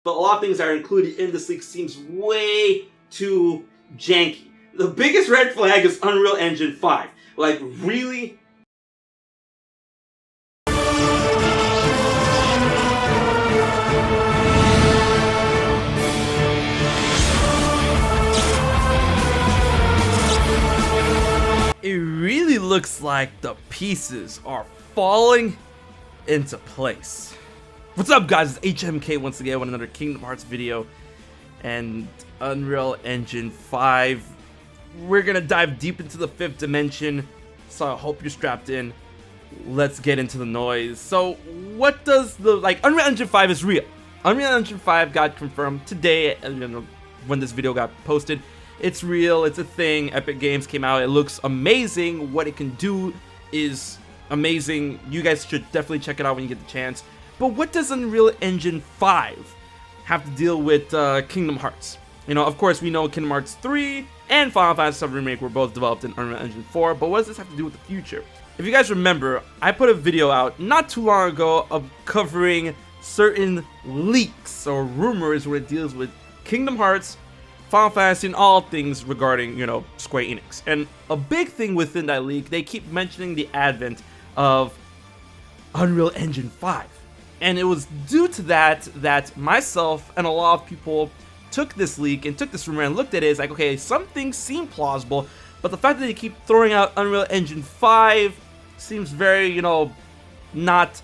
but a lot of things that are included in this leak seems way too janky. The biggest red flag is Unreal Engine 5. Like, really? It really looks like the pieces are falling into place. What's up, guys? It's HMK once again with another Kingdom Hearts video and Unreal Engine 5. We're gonna dive deep into the 5th dimension, so I hope you're strapped in. Let's get into the noise. So what does Unreal Engine 5 is real. Unreal Engine 5 got confirmed today, when this video got posted. It's real, it's a thing. Epic Games came out, it looks amazing. What it can do is amazing. You guys should definitely check it out when you get the chance. But what does Unreal Engine 5 have to deal with Kingdom Hearts? You know, of course, we know Kingdom Hearts 3 and Final Fantasy VII Remake were both developed in Unreal Engine 4, but what does this have to do with the future? If you guys remember, I put a video out not too long ago of covering certain leaks or rumors where it deals with Kingdom Hearts, Final Fantasy, and all things regarding, Square Enix. And a big thing within that leak, they keep mentioning the advent of Unreal Engine 5. And it was due to that myself and a lot of people took this leak and took this rumor and looked at it as like, okay, some things seem plausible, but the fact that they keep throwing out Unreal Engine 5 seems very, not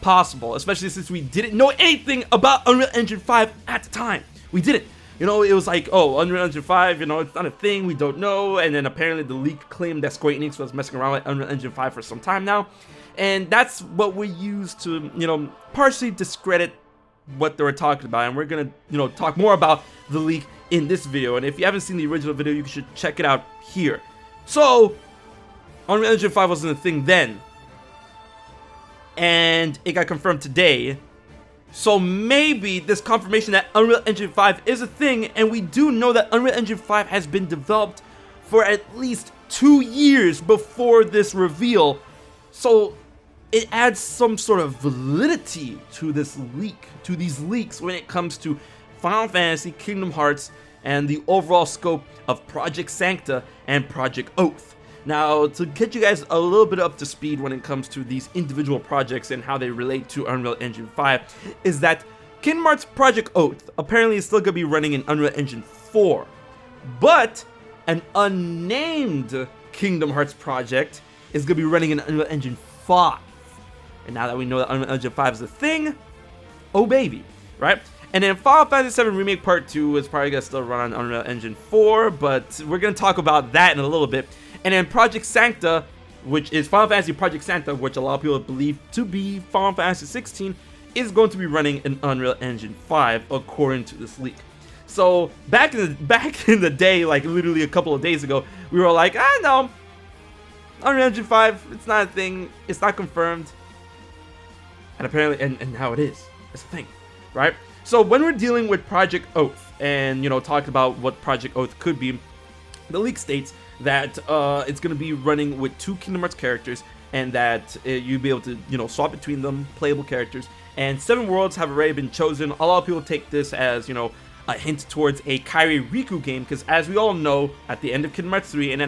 possible, especially since we didn't know anything about Unreal Engine 5 at the time. We didn't. It was like, oh, Unreal Engine 5, it's not a thing, we don't know, and then apparently the leak claimed that Square Enix was messing around with Unreal Engine 5 for some time now, and that's what we use to, partially discredit what they were talking about, and we're gonna, talk more about the leak in this video, and if you haven't seen the original video, you should check it out here. So, Unreal Engine 5 wasn't a thing then, and it got confirmed today. So maybe this confirmation that Unreal Engine 5 is a thing, and we do know that Unreal Engine 5 has been developed for at least 2 years before this reveal. So it adds some sort of validity to this leak, to these leaks when it comes to Final Fantasy, Kingdom Hearts, and the overall scope of Project Sancta and Project Oath. Now, to get you guys a little bit up to speed when it comes to these individual projects and how they relate to Unreal Engine 5, is that Kingdom Hearts Project Oath apparently is still going to be running in Unreal Engine 4, but an unnamed Kingdom Hearts project is going to be running in Unreal Engine 5. And now that we know that Unreal Engine 5 is a thing, oh baby, right? And then Final Fantasy VII Remake Part 2 is probably going to still run on Unreal Engine 4, but we're going to talk about that in a little bit. And then Project Sancta, which is Final Fantasy Project Sancta, which a lot of people believe to be Final Fantasy 16, is going to be running in Unreal Engine 5, according to this leak. So back in the day, like literally a couple of days ago, we were like, no, Unreal Engine 5, it's not a thing, it's not confirmed. And apparently, and now it is. It's a thing, right? So when we're dealing with Project Oath and, talking about what Project Oath could be, the leak states that it's going to be running with 2 Kingdom Hearts characters, and that you'll be able to, swap between them, playable characters. And 7 worlds have already been chosen. A lot of people take this as, a hint towards a Kairi Riku game, because as we all know, at the end of Kingdom Hearts 3 and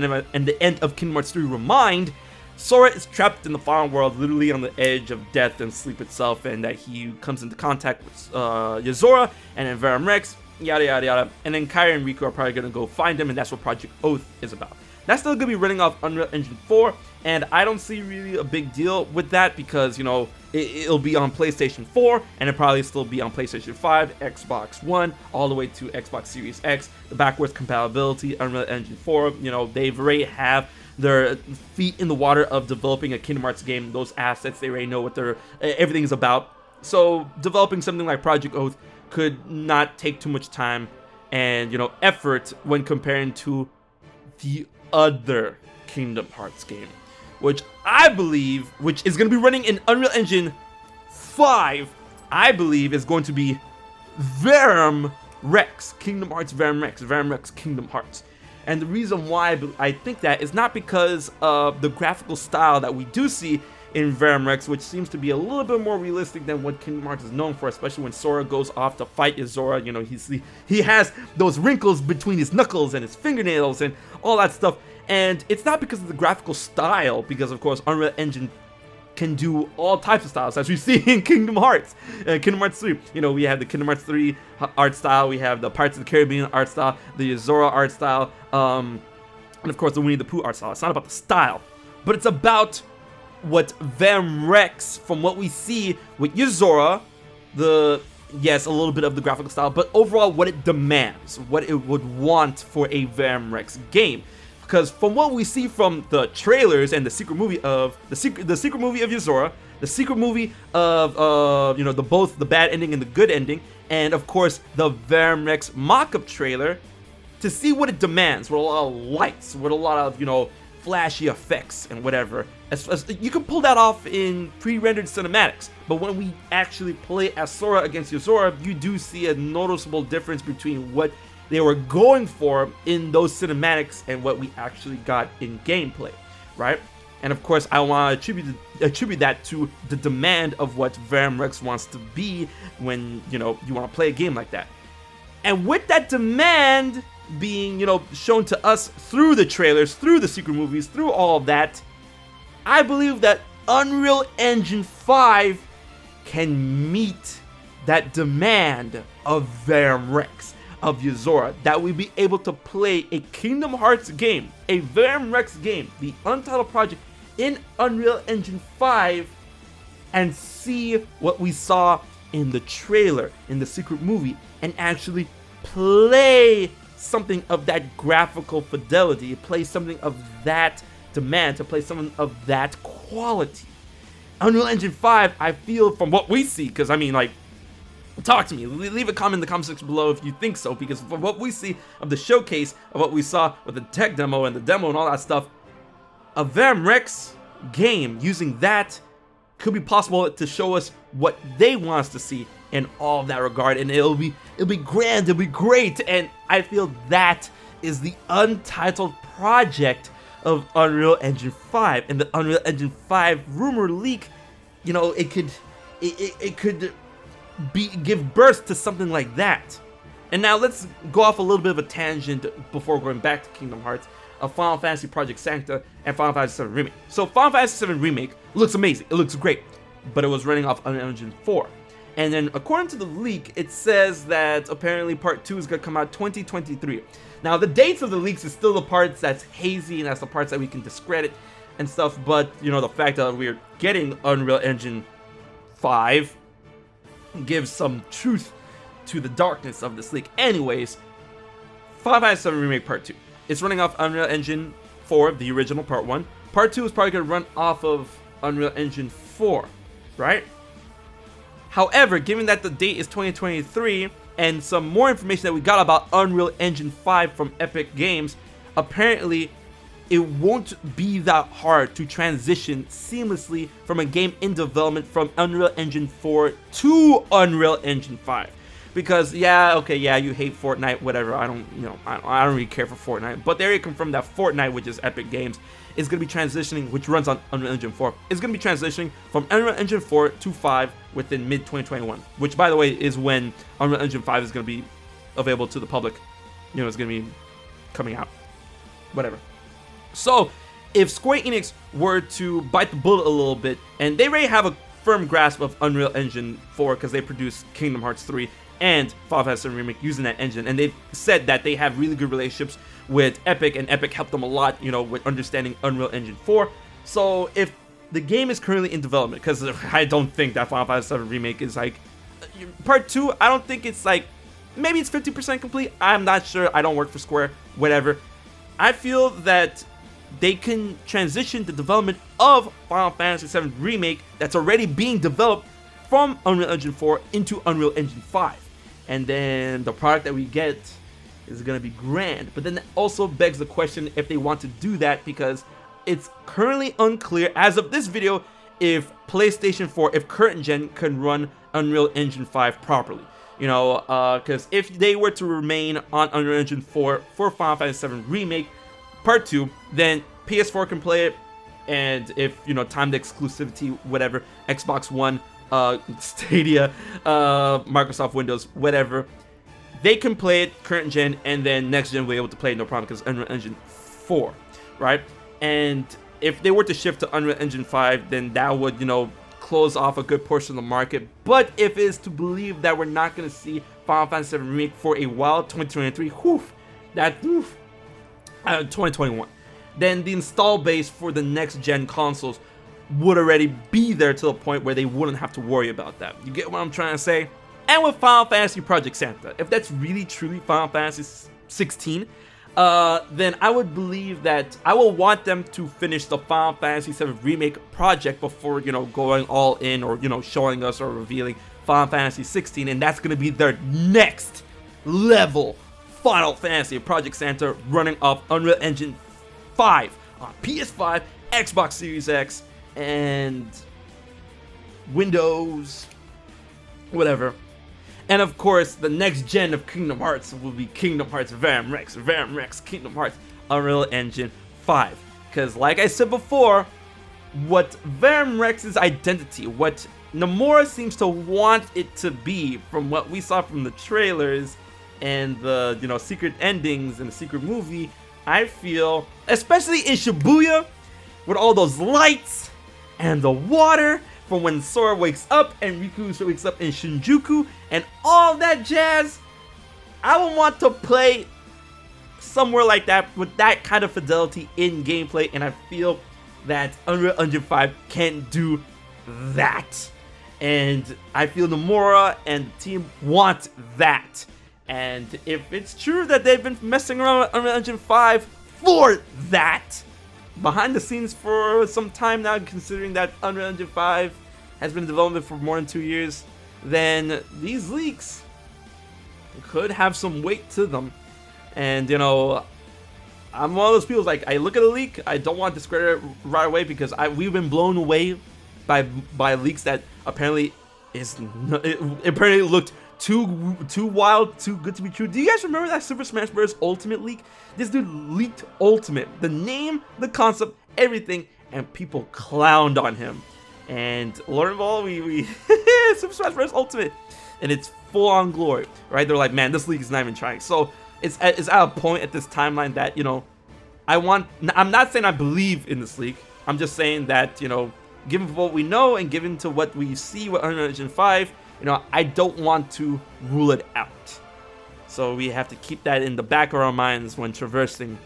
the end of Kingdom Hearts 3 Remind, Sora is trapped in the final world, literally on the edge of death and sleep itself, and that he comes into contact with Yozora and then Verum Rex, yada yada yada, and then Kairi and Riku are probably gonna go find him, and that's what Project Oath is about. That's still gonna be running off Unreal Engine 4, and I don't see really a big deal with that because, it'll be on PlayStation 4, and it'll probably still be on PlayStation 5, Xbox One, all the way to Xbox Series X. The backwards compatibility, Unreal Engine 4, they've already have their feet in the water of developing a Kingdom Hearts game. Those assets, they already know what everything is about. So developing something like Project Oath could not take too much time and, effort when comparing to the other Kingdom Hearts game, which I believe, which is going to be running in Unreal Engine 5, I believe is going to be Verum Rex, Kingdom Hearts Verum Rex Kingdom Hearts. And the reason why I think that is not because of the graphical style that we do see in Verum Rex, which seems to be a little bit more realistic than what Kingdom Hearts is known for, especially when Sora goes off to fight Yozora. You know, he has those wrinkles between his knuckles and his fingernails and all that stuff. And it's not because of the graphical style, because of course Unreal Engine can do all types of styles, as we see in Kingdom Hearts. Kingdom Hearts 3, you know, we have the Kingdom Hearts 3 art style, we have the Pirates of the Caribbean art style, the Yozora art style, and of course the Winnie the Pooh art style. It's not about the style, but it's about what Verum Rex, from what we see with Yozora, yes, a little bit of the graphical style, but overall what it demands, what it would want for a Verum Rex game. Because from what we see from the trailers and the secret movie of the secret movie of Yozora, the secret movie of you know, both the bad ending and the good ending, and of course the Verum Rex mock-up trailer, to see what it demands with a lot of lights, with a lot of, you know, flashy effects and whatever. As you can pull that off in pre-rendered cinematics, but when we actually play as Sora against Yozora, you do see a noticeable difference between what they were going for in those cinematics and what we actually got in gameplay, right? And of course, I want to attribute that to the demand of what Verum Rex wants to be when, you know, you want to play a game like that. And with that demand being, you know, shown to us through the trailers, through the secret movies, through all of that, I believe that Unreal Engine 5 can meet that demand of Verum Rex, of Yozora, that we be able to play a Kingdom Hearts game, a Verum Rex game, the Untitled Project, in Unreal Engine 5, and see what we saw in the trailer, in the secret movie, and actually play something of that graphical fidelity, play something of that demand, to play something of that quality. Unreal Engine 5, I feel, from what we see, because I mean, like, talk to me, leave a comment in the comment section below if you think so, because from what we see of the showcase, of what we saw with the tech demo and the demo and all that stuff, a Verum Rex game using that could be possible to show us what they want us to see in all that regard, and it'll be grand, it'll be great, and I feel that is the Untitled Project of Unreal Engine 5, and the Unreal Engine 5 rumor leak, you know, it could give birth to something like that. And now let's go off a little bit of a tangent before going back to Kingdom Hearts of Final Fantasy Project Sancta and Final Fantasy VII Remake. So Final Fantasy VII Remake looks amazing, it looks great, but it was running off Unreal Engine 4. And then according to the leak, it says that apparently Part 2 is going to come out 2023. Now the dates of the leaks is still the parts that's hazy, and that's the parts that we can discredit and stuff, but you know, the fact that we're getting Unreal Engine 5 gives some truth to the darkness of this leak. Anyways, Final Fantasy VII Remake Part 2. It's running off Unreal Engine 4, the original Part 1. Part 2 is probably going to run off of Unreal Engine 4, right? However, given that the date is 2023, and some more information that we got about Unreal Engine 5 from Epic Games, apparently it won't be that hard to transition seamlessly from a game in development from Unreal Engine 4 to Unreal Engine 5. Because you hate Fortnite, whatever. I don't really care for Fortnite. But there you come from that Fortnite, which is Epic Games, is going to be transitioning, which runs on Unreal Engine 4. It's going to be transitioning from Unreal Engine 4 to 5 within mid-2021, which, by the way, is when Unreal Engine 5 is going to be available to the public. You know, it's going to be coming out. Whatever. So, if Square Enix were to bite the bullet a little bit, and they already have a firm grasp of Unreal Engine 4 because they produced Kingdom Hearts 3 and Final Fantasy VII Remake using that engine, and they've said that they have really good relationships with Epic, and Epic helped them a lot, you know, with understanding Unreal Engine 4. So if the game is currently in development, because I don't think that Final Fantasy VII Remake is like Part 2, I don't think it's like, maybe it's 50% complete, I'm not sure, I don't work for Square, whatever. I feel that they can transition the development of Final Fantasy VII Remake that's already being developed from Unreal Engine 4 into Unreal Engine 5. And then the product that we get is going to be grand. But then that also begs the question if they want to do that, because it's currently unclear as of this video if PlayStation 4, if current gen, can run Unreal Engine 5 properly. You know, because if they were to remain on Unreal Engine 4 for Final Fantasy VII Remake Part 2, then PS4 can play it, and if, you know, timed exclusivity, whatever, Xbox One, Stadia, Microsoft Windows, whatever, they can play it current gen, and then next gen we'll be able to play it no problem because Unreal Engine 4, right? And if they were to shift to Unreal Engine 5, then that would, you know, close off a good portion of the market. But if it's to believe that we're not going to see Final Fantasy VII Remake for a while, 2023, 2021, then the install base for the next gen consoles would already be there to the point where they wouldn't have to worry about that. You get what I'm trying to say? And with Final Fantasy Project Santa, if that's really truly Final Fantasy 16, then I would believe that I will want them to finish the Final Fantasy VII Remake project before, you know, going all in or, you know, showing us or revealing Final Fantasy 16, and that's going to be their next level Final Fantasy Project Santa running off Unreal Engine 5 on PS5, Xbox Series X, and Windows, whatever. And of course, the next gen of Kingdom Hearts will be Kingdom Hearts VRAM-REX, Kingdom Hearts Unreal Engine 5. Because like I said before, what VRAM-REX's identity, what Nomura seems to want it to be from what we saw from the trailers and the, you know, secret endings and the secret movie, I feel, especially in Shibuya, with all those lights and the water, from when Sora wakes up and Riku wakes up in Shinjuku and all that jazz, I would want to play somewhere like that with that kind of fidelity in gameplay, and I feel that Unreal Engine 5 can do that. And I feel Nomura and the team want that. And if it's true that they've been messing around with Unreal Engine 5 for that, behind the scenes for some time now, considering that Unreal Engine 5 has been in development for more than 2 years, then these leaks could have some weight to them. And, you know, I'm one of those people, like, I look at a leak, I don't want to discredit it right away because we've been blown away by leaks that apparently apparently looked too wild, too good to be true. Do you guys remember that Super Smash Bros. Ultimate leak? This dude leaked Ultimate, the name, the concept, everything, and people clowned on him. And Lord of all, we Super Smash Bros. Ultimate, and it's full on glory, right? They're like, man, this leak is not even trying. So it's at a point at this timeline that, you know, I'm not saying I believe in this leak. I'm just saying that, you know, given what we know and given to what we see with Unreal Engine 5, you know, I don't want to rule it out. So we have to keep that in the back of our minds when traversing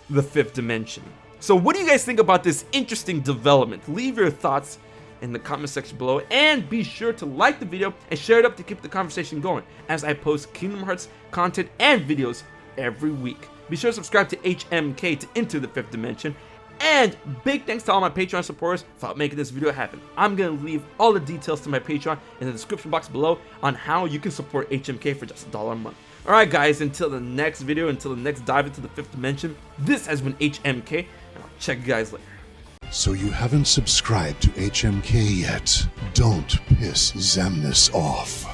the 5th dimension. So what do you guys think about this interesting development? Leave your thoughts in the comment section below, and be sure to like the video and share it up to keep the conversation going as I post Kingdom Hearts content and videos every week. Be sure to subscribe to HMK to enter the 5th dimension. And big thanks to all my Patreon supporters for making this video happen. I'm going to leave all the details to my Patreon in the description box below on how you can support HMK for just $1 a month. Alright guys, until the next video, until the next dive into the 5th dimension, this has been HMK, and I'll check you guys later. So you haven't subscribed to HMK yet? Don't piss Xemnas off.